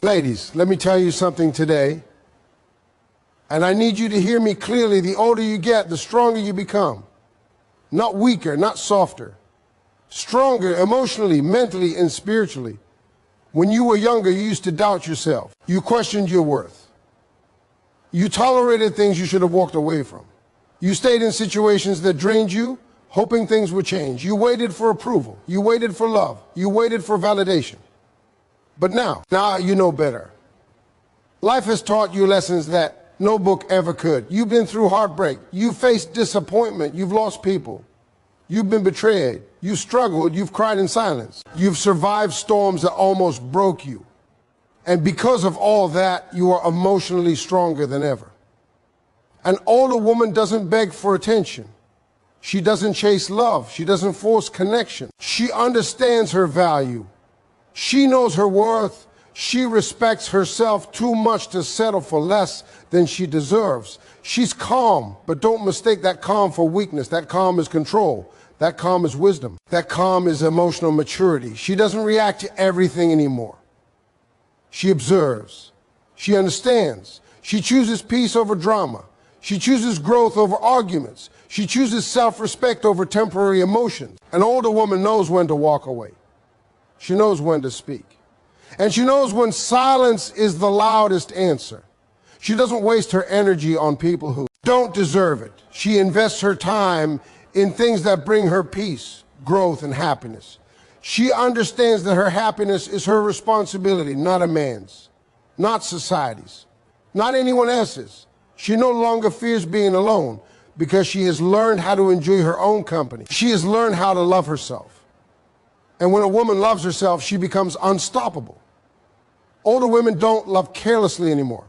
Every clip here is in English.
Ladies, let me tell you something today, and I need you to hear me clearly. The older you get, the stronger you become. Not weaker, not softer. Stronger emotionally, mentally, and spiritually. When you were younger, you used to doubt yourself. You questioned your worth. You tolerated things you should have walked away from. You stayed in situations that drained you, hoping things would change. You waited for approval. You waited for love. You waited for validation. But now you know better. Life has taught you lessons that no book ever could. You've been through heartbreak. You've faced disappointment. You've lost people. You've been betrayed. You've struggled. You've cried in silence. You've survived storms that almost broke you. And because of all that, you are emotionally stronger than ever. An older woman doesn't beg for attention. She doesn't chase love. She doesn't force connection. She understands her value. She knows her worth. She respects herself too much to settle for less than she deserves. She's calm, but don't mistake that calm for weakness. That calm is control. That calm is wisdom. That calm is emotional maturity. She doesn't react to everything anymore. She observes. She understands. She chooses peace over drama. She chooses growth over arguments. She chooses self-respect over temporary emotions. An older woman knows when to walk away. She knows when to speak. And she knows when silence is the loudest answer. She doesn't waste her energy on people who don't deserve it. She invests her time in things that bring her peace, growth, and happiness. She understands that her happiness is her responsibility, not a man's, not society's, not anyone else's. She no longer fears being alone because she has learned how to enjoy her own company. She has learned how to love herself. And when a woman loves herself, she becomes unstoppable. Older women don't love carelessly anymore.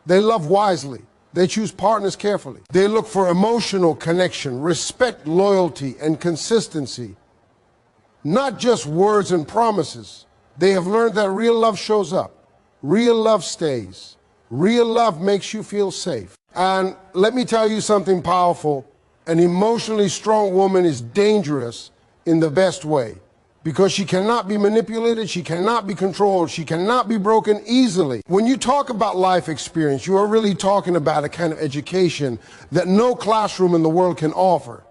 They love wisely. They choose partners carefully. They look for emotional connection, respect, loyalty, and consistency. Not just words and promises. They have learned that real love shows up. Real love stays. Real love makes you feel safe. And let me tell you something powerful. An emotionally strong woman is dangerous in the best way. Because she cannot be manipulated, she cannot be controlled, she cannot be broken easily. When you talk about life experience, you are really talking about a kind of education that no classroom in the world can offer.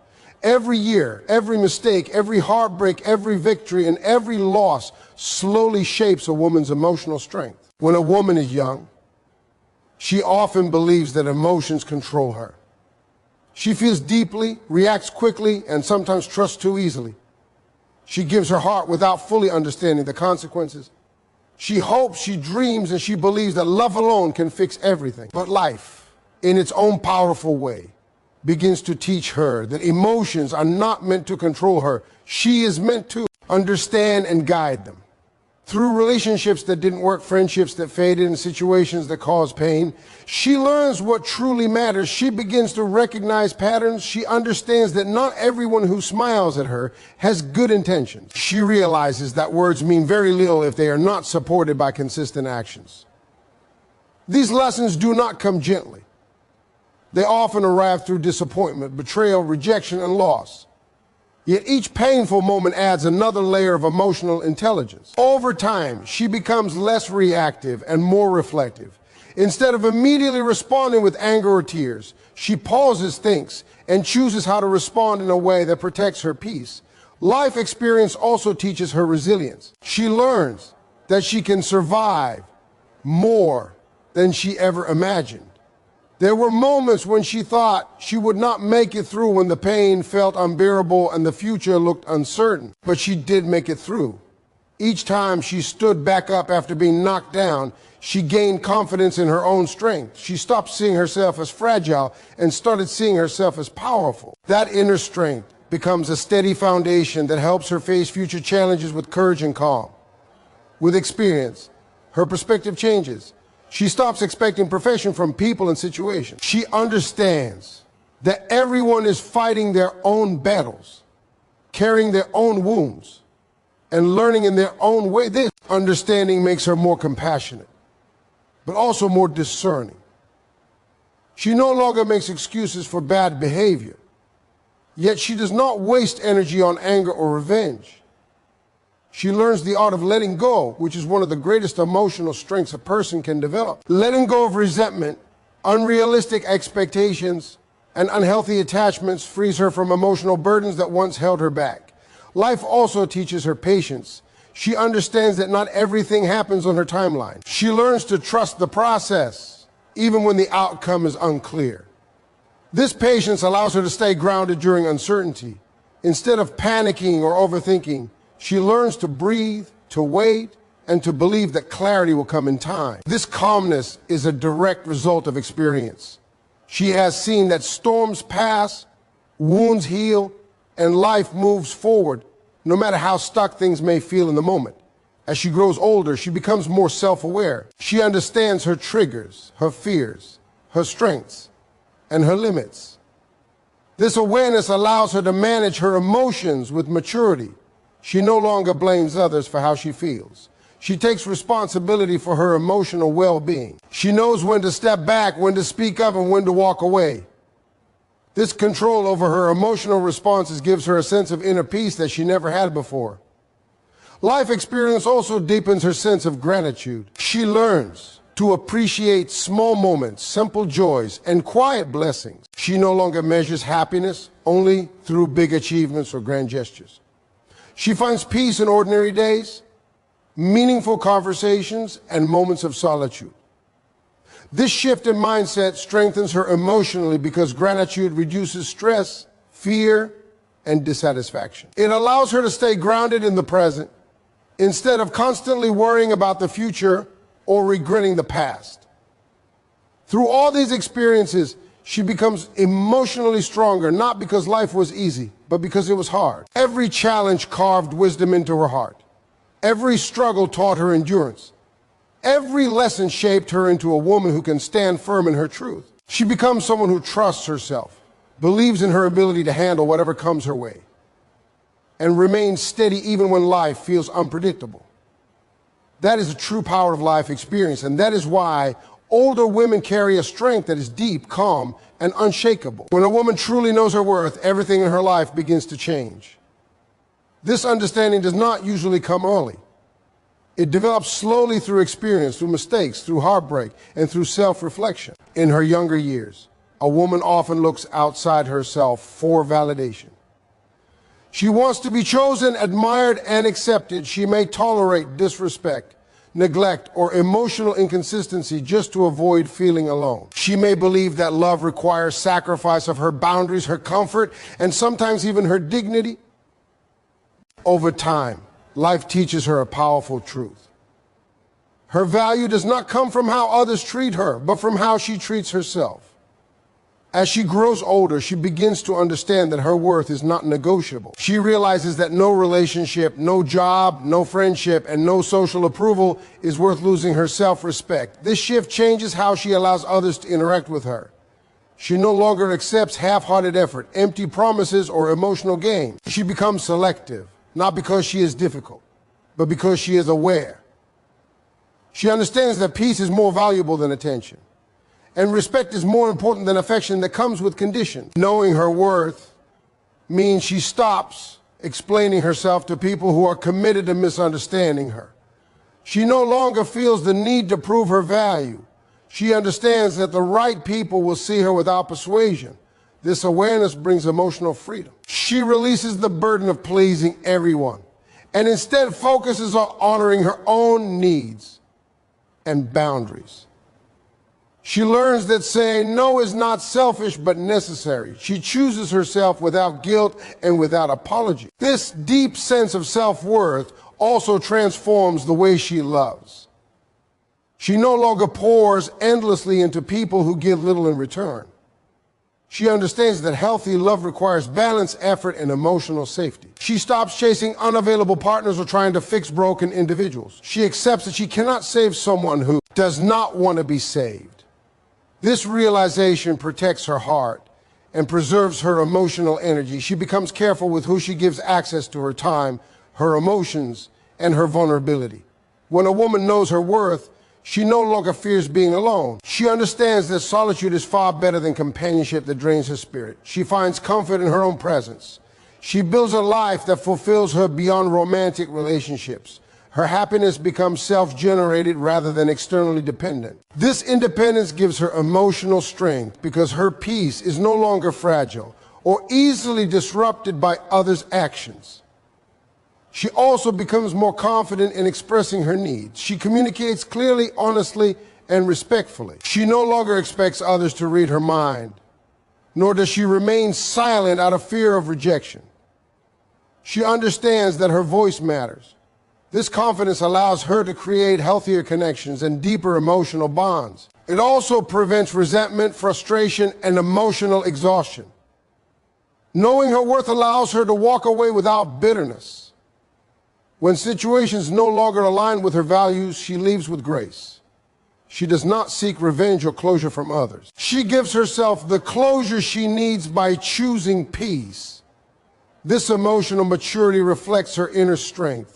Every year, every mistake, every heartbreak, every victory, and every loss slowly shapes a woman's emotional strength. When a woman is young, she often believes that emotions control her. She feels deeply, reacts quickly, and sometimes trusts too easily. She gives her heart without fully understanding the consequences. She hopes, she dreams, and she believes that love alone can fix everything. But life, in its own powerful way, begins to teach her that emotions are not meant to control her. She is meant to understand and guide them. Through relationships that didn't work, friendships that faded, and situations that caused pain, she learns what truly matters. She begins to recognize patterns. She understands that not everyone who smiles at her has good intentions. She realizes that words mean very little if they are not supported by consistent actions. These lessons do not come gently. They often arrive through disappointment, betrayal, rejection, and loss. Yet each painful moment adds another layer of emotional intelligence. Over time, she becomes less reactive and more reflective. Instead of immediately responding with anger or tears, she pauses, thinks, and chooses how to respond in a way that protects her peace. Life experience also teaches her resilience. She learns that she can survive more than she ever imagined. There were moments when she thought she would not make it through, when the pain felt unbearable and the future looked uncertain. But she did make it through. Each time she stood back up after being knocked down, she gained confidence in her own strength. She stopped seeing herself as fragile and started seeing herself as powerful. That inner strength becomes a steady foundation that helps her face future challenges with courage and calm. With experience, her perspective changes. She stops expecting perfection from people and situations. She understands that everyone is fighting their own battles, carrying their own wounds, and learning in their own way. This understanding makes her more compassionate, but also more discerning. She no longer makes excuses for bad behavior, yet she does not waste energy on anger or revenge. She learns the art of letting go, which is one of the greatest emotional strengths a person can develop. Letting go of resentment, unrealistic expectations, and unhealthy attachments frees her from emotional burdens that once held her back. Life also teaches her patience. She understands that not everything happens on her timeline. She learns to trust the process, even when the outcome is unclear. This patience allows her to stay grounded during uncertainty. Instead of panicking or overthinking, she learns to breathe, to wait, and to believe that clarity will come in time. This calmness is a direct result of experience. She has seen that storms pass, wounds heal, and life moves forward, no matter how stuck things may feel in the moment. As she grows older, she becomes more self-aware. She understands her triggers, her fears, her strengths, and her limits. This awareness allows her to manage her emotions with maturity. She no longer blames others for how she feels. She takes responsibility for her emotional well-being. She knows when to step back, when to speak up, and when to walk away. This control over her emotional responses gives her a sense of inner peace that she never had before. Life experience also deepens her sense of gratitude. She learns to appreciate small moments, simple joys, and quiet blessings. She no longer measures happiness only through big achievements or grand gestures. She finds peace in ordinary days, meaningful conversations, and moments of solitude. This shift in mindset strengthens her emotionally because gratitude reduces stress, fear, and dissatisfaction. It allows her to stay grounded in the present instead of constantly worrying about the future or regretting the past. Through all these experiences, she becomes emotionally stronger, not because life was easy, but because it was hard. Every challenge carved wisdom into her heart. Every struggle taught her endurance. Every lesson shaped her into a woman who can stand firm in her truth. She becomes someone who trusts herself, believes in her ability to handle whatever comes her way, and remains steady even when life feels unpredictable. That is the true power of life experience, and that is why older women carry a strength that is deep, calm, and unshakable. When a woman truly knows her worth, everything in her life begins to change. This understanding does not usually come early. It develops slowly through experience, through mistakes, through heartbreak, and through self-reflection. In her younger years, a woman often looks outside herself for validation. She wants to be chosen, admired, and accepted. She may tolerate disrespect, neglect, or emotional inconsistency just to avoid feeling alone. She may believe that love requires sacrifice of her boundaries, her comfort, and sometimes even her dignity. Over time, life teaches her a powerful truth. Her value does not come from how others treat her, but from how she treats herself. As she grows older, she begins to understand that her worth is not negotiable. She realizes that no relationship, no job, no friendship, and no social approval is worth losing her self-respect. This shift changes how she allows others to interact with her. She no longer accepts half-hearted effort, empty promises, or emotional gain. She becomes selective, not because she is difficult, but because she is aware. She understands that peace is more valuable than attention, and respect is more important than affection that comes with condition. Knowing her worth means she stops explaining herself to people who are committed to misunderstanding her. She no longer feels the need to prove her value. She understands that the right people will see her without persuasion. This awareness brings emotional freedom. She releases the burden of pleasing everyone and instead focuses on honoring her own needs and boundaries. She learns that saying no is not selfish but necessary. She chooses herself without guilt and without apology. This deep sense of self-worth also transforms the way she loves. She no longer pours endlessly into people who give little in return. She understands that healthy love requires balance, effort, and emotional safety. She stops chasing unavailable partners or trying to fix broken individuals. She accepts that she cannot save someone who does not want to be saved. This realization protects her heart and preserves her emotional energy. She becomes careful with who she gives access to her time, her emotions, and her vulnerability. When a woman knows her worth, she no longer fears being alone. She understands that solitude is far better than companionship that drains her spirit. She finds comfort in her own presence. She builds a life that fulfills her beyond romantic relationships. Her happiness becomes self-generated rather than externally dependent. This independence gives her emotional strength because her peace is no longer fragile or easily disrupted by others' actions. She also becomes more confident in expressing her needs. She communicates clearly, honestly, and respectfully. She no longer expects others to read her mind, nor does she remain silent out of fear of rejection. She understands that her voice matters. This confidence allows her to create healthier connections and deeper emotional bonds. It also prevents resentment, frustration, and emotional exhaustion. Knowing her worth allows her to walk away without bitterness. When situations no longer align with her values, she leaves with grace. She does not seek revenge or closure from others. She gives herself the closure she needs by choosing peace. This emotional maturity reflects her inner strength.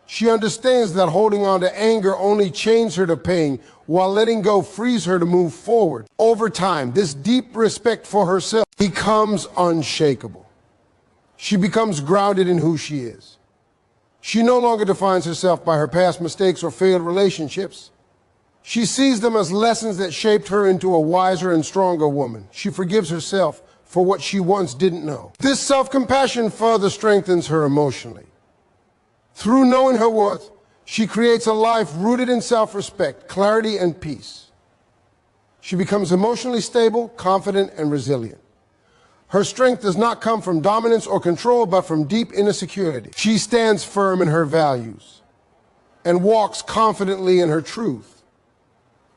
She understands that holding on to anger only chains her to pain, while letting go frees her to move forward. Over time, this deep respect for herself becomes unshakable. She becomes grounded in who she is. She no longer defines herself by her past mistakes or failed relationships. She sees them as lessons that shaped her into a wiser and stronger woman. She forgives herself for what she once didn't know. This self-compassion further strengthens her emotionally. Through knowing her worth, she creates a life rooted in self-respect, clarity, and peace. She becomes emotionally stable, confident, and resilient. Her strength does not come from dominance or control, but from deep inner security. She stands firm in her values and walks confidently in her truth.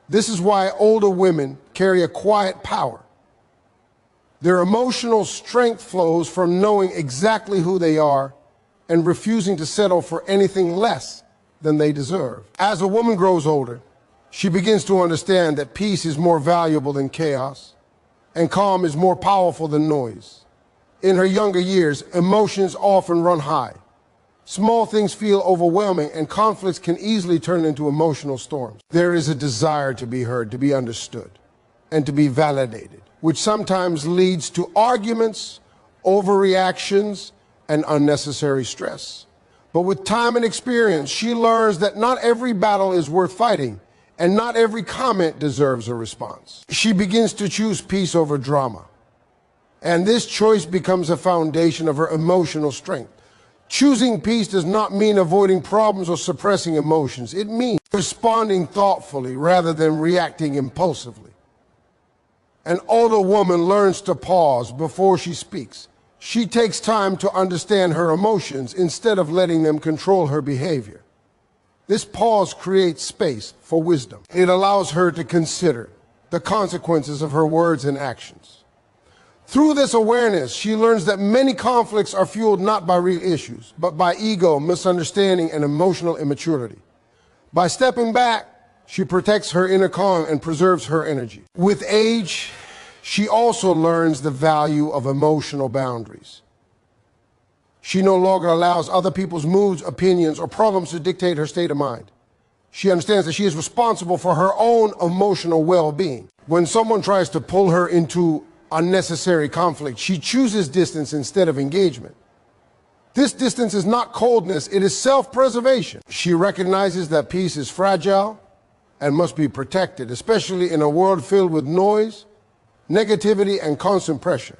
This is why older women carry a quiet power. Their emotional strength flows from knowing exactly who they are and refusing to settle for anything less than they deserve. As a woman grows older, she begins to understand that peace is more valuable than chaos, and calm is more powerful than noise. In her younger years, emotions often run high. Small things feel overwhelming, and conflicts can easily turn into emotional storms. There is a desire to be heard, to be understood, and to be validated, which sometimes leads to arguments, overreactions, and unnecessary stress. But with time and experience, she learns that not every battle is worth fighting, and not every comment deserves a response. She begins to choose peace over drama, and this choice becomes a foundation of her emotional strength. Choosing peace does not mean avoiding problems or suppressing emotions. It means responding thoughtfully rather than reacting impulsively. An older woman learns to pause before she speaks. She takes time to understand her emotions instead of letting them control her behavior. This pause creates space for wisdom. It allows her to consider the consequences of her words and actions. Through this awareness, she learns that many conflicts are fueled not by real issues, but by ego, misunderstanding, and emotional immaturity. By stepping back, she protects her inner calm and preserves her energy. With age, she also learns the value of emotional boundaries. She no longer allows other people's moods, opinions, or problems to dictate her state of mind. She understands that she is responsible for her own emotional well-being. When someone tries to pull her into unnecessary conflict, she chooses distance instead of engagement. This distance is not coldness, it is self-preservation. She recognizes that peace is fragile and must be protected, especially in a world filled with noise, negativity, and constant pressure.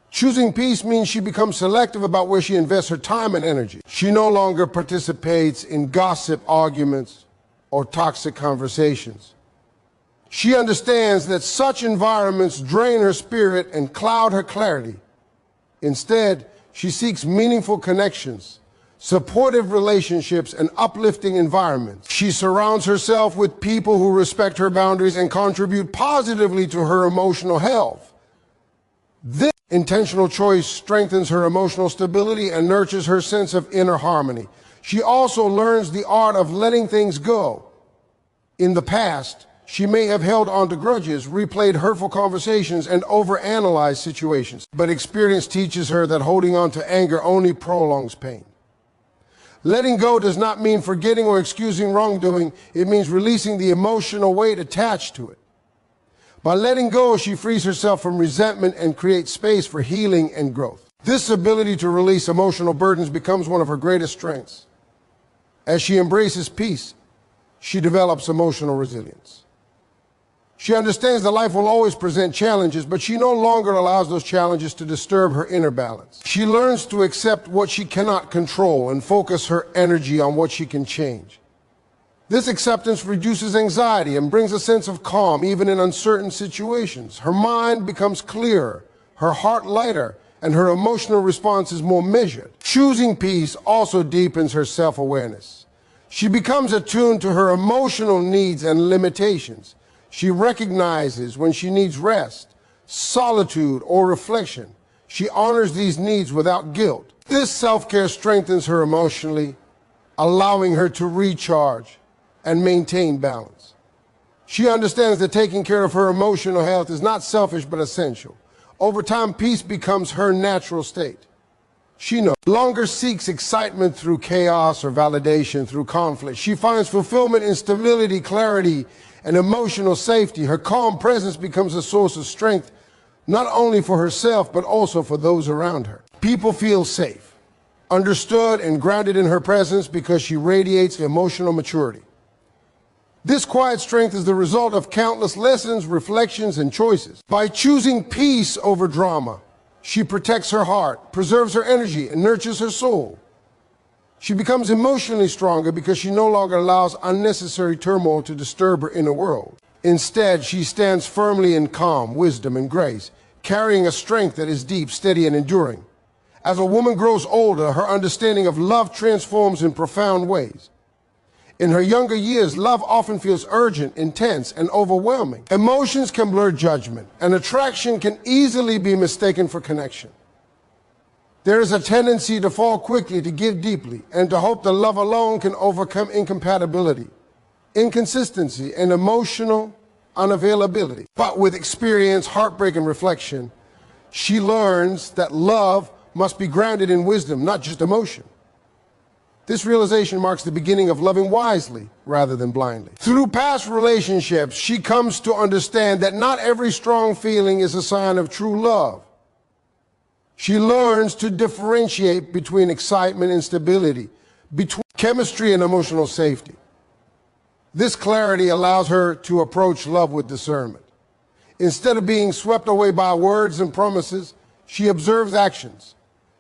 Choosing peace means she becomes selective about where she invests her time and energy. She no longer participates in gossip, arguments, or toxic conversations. She understands that such environments drain her spirit and cloud her clarity. Instead, she seeks meaningful connections, supportive relationships, and uplifting environments. She surrounds herself with people who respect her boundaries and contribute positively to her emotional health. This intentional choice strengthens her emotional stability and nurtures her sense of inner harmony. She also learns the art of letting things go. In the past, she may have held on to grudges, replayed hurtful conversations, and overanalyzed situations. But experience teaches her that holding on to anger only prolongs pain. Letting go does not mean forgetting or excusing wrongdoing. It means releasing the emotional weight attached to it. By letting go, she frees herself from resentment and creates space for healing and growth. This ability to release emotional burdens becomes one of her greatest strengths. As she embraces peace, she develops emotional resilience. She understands that life will always present challenges, but she no longer allows those challenges to disturb her inner balance. She learns to accept what she cannot control and focus her energy on what she can change. This acceptance reduces anxiety and brings a sense of calm even in uncertain situations. Her mind becomes clearer, her heart lighter, and her emotional response is more measured. Choosing peace also deepens her self-awareness. She becomes attuned to her emotional needs and limitations. She recognizes when she needs rest, solitude, or reflection. She honors these needs without guilt. This self-care strengthens her emotionally, allowing her to recharge and maintain balance. She understands that taking care of her emotional health is not selfish but essential. Over time, peace becomes her natural state. She no longer seeks excitement through chaos or validation through conflict. She finds fulfillment in stability, clarity, and emotional safety. Her calm presence becomes a source of strength, not only for herself, but also for those around her. People feel safe, understood, and grounded in her presence because she radiates emotional maturity. This quiet strength is the result of countless lessons, reflections, and choices. By choosing peace over drama, she protects her heart, preserves her energy, and nurtures her soul. She becomes emotionally stronger because she no longer allows unnecessary turmoil to disturb her inner world. Instead, she stands firmly in calm, wisdom, and grace, carrying a strength that is deep, steady, and enduring. As a woman grows older, her understanding of love transforms in profound ways. In her younger years, love often feels urgent, intense, and overwhelming. Emotions can blur judgment, and attraction can easily be mistaken for connection. There is a tendency to fall quickly, to give deeply, and to hope that love alone can overcome incompatibility, inconsistency, and emotional unavailability. But with experience, heartbreak, and reflection, she learns that love must be grounded in wisdom, not just emotion. This realization marks the beginning of loving wisely rather than blindly. Through past relationships, she comes to understand that not every strong feeling is a sign of true love. She learns to differentiate between excitement and stability, between chemistry and emotional safety. This clarity allows her to approach love with discernment. Instead of being swept away by words and promises, she observes actions.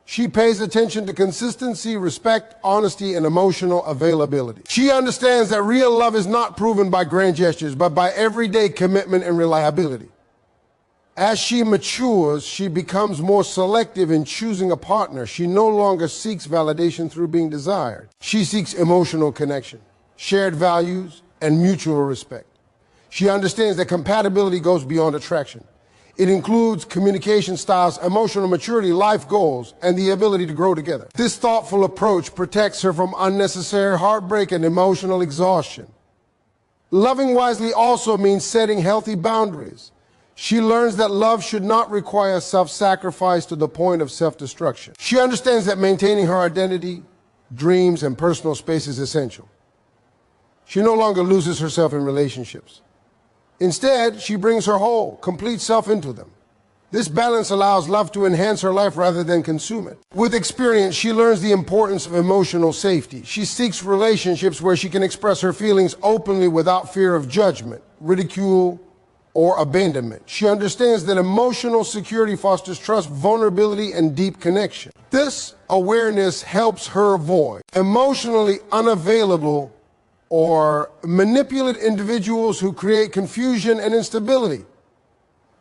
She pays attention to consistency, respect, honesty, and emotional availability. She understands that real love is not proven by grand gestures, but by everyday commitment and reliability. As she matures, she becomes more selective in choosing a partner. She no longer seeks validation through being desired. She seeks emotional connection, shared values, and mutual respect. She understands that compatibility goes beyond attraction. It includes communication styles, emotional maturity, life goals, and the ability to grow together. This thoughtful approach protects her from unnecessary heartbreak and emotional exhaustion. Loving wisely also means setting healthy boundaries. She learns that love should not require self-sacrifice to the point of self-destruction. She understands that maintaining her identity, dreams, and personal space is essential. She no longer loses herself in relationships. Instead, she brings her whole, complete self into them. This balance allows love to enhance her life rather than consume it. With experience, she learns the importance of emotional safety. She seeks relationships where she can express her feelings openly without fear of judgment, ridicule, or abandonment. She understands that emotional security fosters trust, vulnerability, and deep connection. This awareness helps her avoid emotionally unavailable or manipulate individuals who create confusion and instability.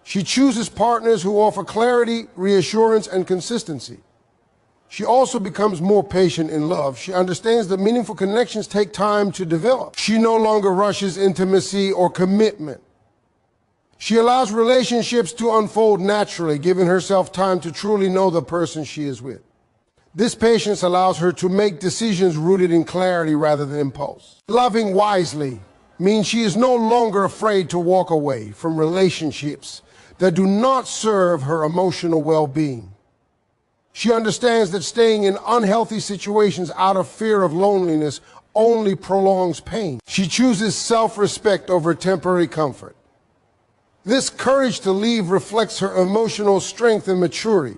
She chooses partners who offer clarity, reassurance, and consistency. She also becomes more patient in love. She understands that meaningful connections take time to develop. She no longer rushes intimacy or commitment. She allows relationships to unfold naturally, giving herself time to truly know the person she is with. This patience allows her to make decisions rooted in clarity rather than impulse. Loving wisely means she is no longer afraid to walk away from relationships that do not serve her emotional well-being. She understands that staying in unhealthy situations out of fear of loneliness only prolongs pain. She chooses self-respect over temporary comfort. This courage to leave reflects her emotional strength and maturity.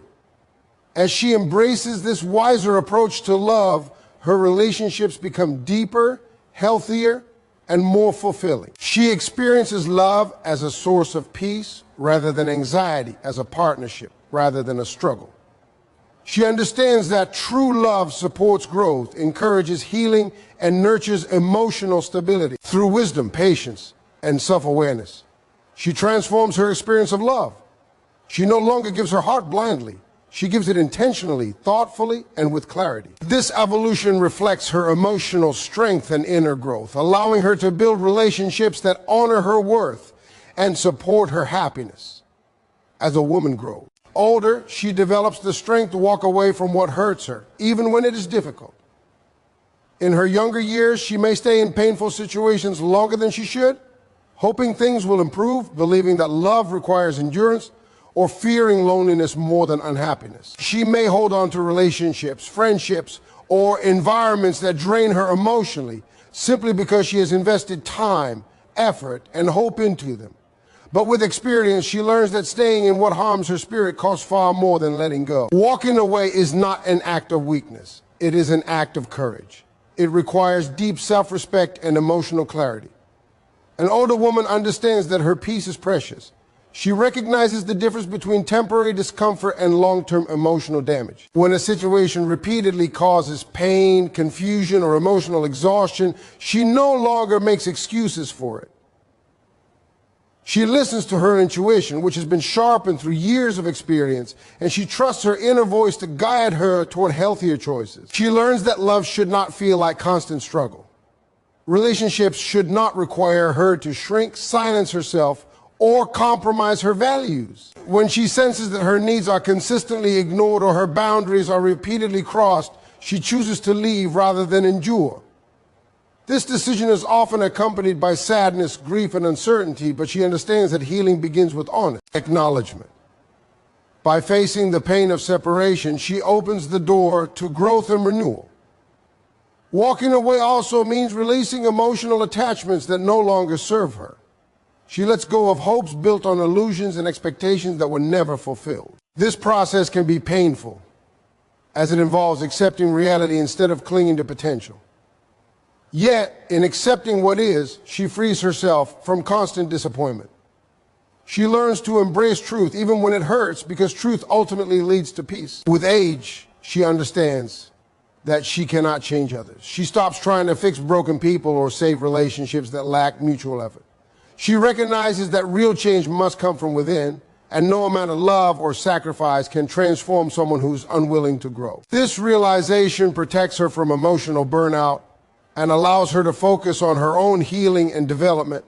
As she embraces this wiser approach to love, her relationships become deeper, healthier, and more fulfilling. She experiences love as a source of peace rather than anxiety, as a partnership rather than a struggle. She understands that true love supports growth, encourages healing, and nurtures emotional stability through wisdom, patience, and self-awareness. She transforms her experience of love. She no longer gives her heart blindly. She gives it intentionally, thoughtfully, and with clarity. This evolution reflects her emotional strength and inner growth, allowing her to build relationships that honor her worth and support her happiness. As a woman grows older, she develops the strength to walk away from what hurts her, even when it is difficult. In her younger years, she may stay in painful situations longer than she should, hoping things will improve, believing that love requires endurance, or fearing loneliness more than unhappiness. She may hold on to relationships, friendships, or environments that drain her emotionally simply because she has invested time, effort, and hope into them. But with experience, she learns that staying in what harms her spirit costs far more than letting go. Walking away is not an act of weakness. It is an act of courage. It requires deep self-respect and emotional clarity. An older woman understands that her peace is precious. She recognizes the difference between temporary discomfort and long-term emotional damage. When a situation repeatedly causes pain, confusion, or emotional exhaustion, she no longer makes excuses for it. She listens to her intuition, which has been sharpened through years of experience, and she trusts her inner voice to guide her toward healthier choices. She learns that love should not feel like constant struggle. Relationships should not require her to shrink, silence herself, or compromise her values. When she senses that her needs are consistently ignored or her boundaries are repeatedly crossed, she chooses to leave rather than endure. This decision is often accompanied by sadness, grief, and uncertainty, but she understands that healing begins with honest acknowledgement. By facing the pain of separation, she opens the door to growth and renewal. Walking away also means releasing emotional attachments that no longer serve her. She lets go of hopes built on illusions and expectations that were never fulfilled. This process can be painful, as it involves accepting reality instead of clinging to potential. Yet, in accepting what is, she frees herself from constant disappointment. She learns to embrace truth even when it hurts, because truth ultimately leads to peace. With age, she understands that she cannot change others. She stops trying to fix broken people or save relationships that lack mutual effort. She recognizes that real change must come from within, and no amount of love or sacrifice can transform someone who's unwilling to grow. This realization protects her from emotional burnout and allows her to focus on her own healing and development.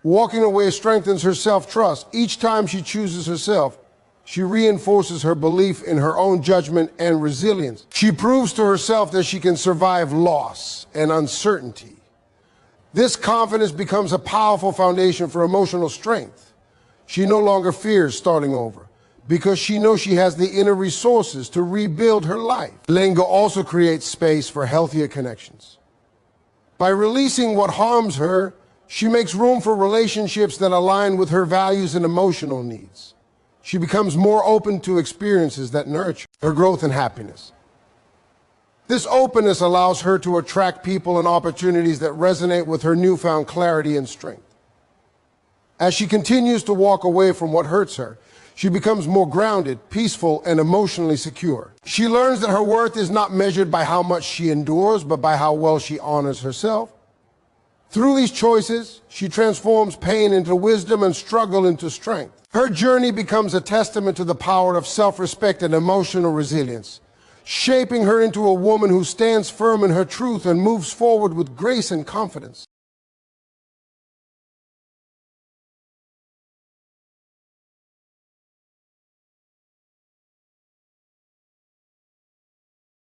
Walking away strengthens her self-trust. Each time she chooses herself, she reinforces her belief in her own judgment and resilience. She proves to herself that she can survive loss and uncertainty. This confidence becomes a powerful foundation for emotional strength. She no longer fears starting over because she knows she has the inner resources to rebuild her life. Letting go also creates space for healthier connections. By releasing what harms her, she makes room for relationships that align with her values and emotional needs. She becomes more open to experiences that nurture her growth and happiness. This openness allows her to attract people and opportunities that resonate with her newfound clarity and strength. As she continues to walk away from what hurts her, she becomes more grounded, peaceful, and emotionally secure. She learns that her worth is not measured by how much she endures, but by how well she honors herself. Through these choices, she transforms pain into wisdom and struggle into strength. Her journey becomes a testament to the power of self-respect and emotional resilience, shaping her into a woman who stands firm in her truth and moves forward with grace and confidence.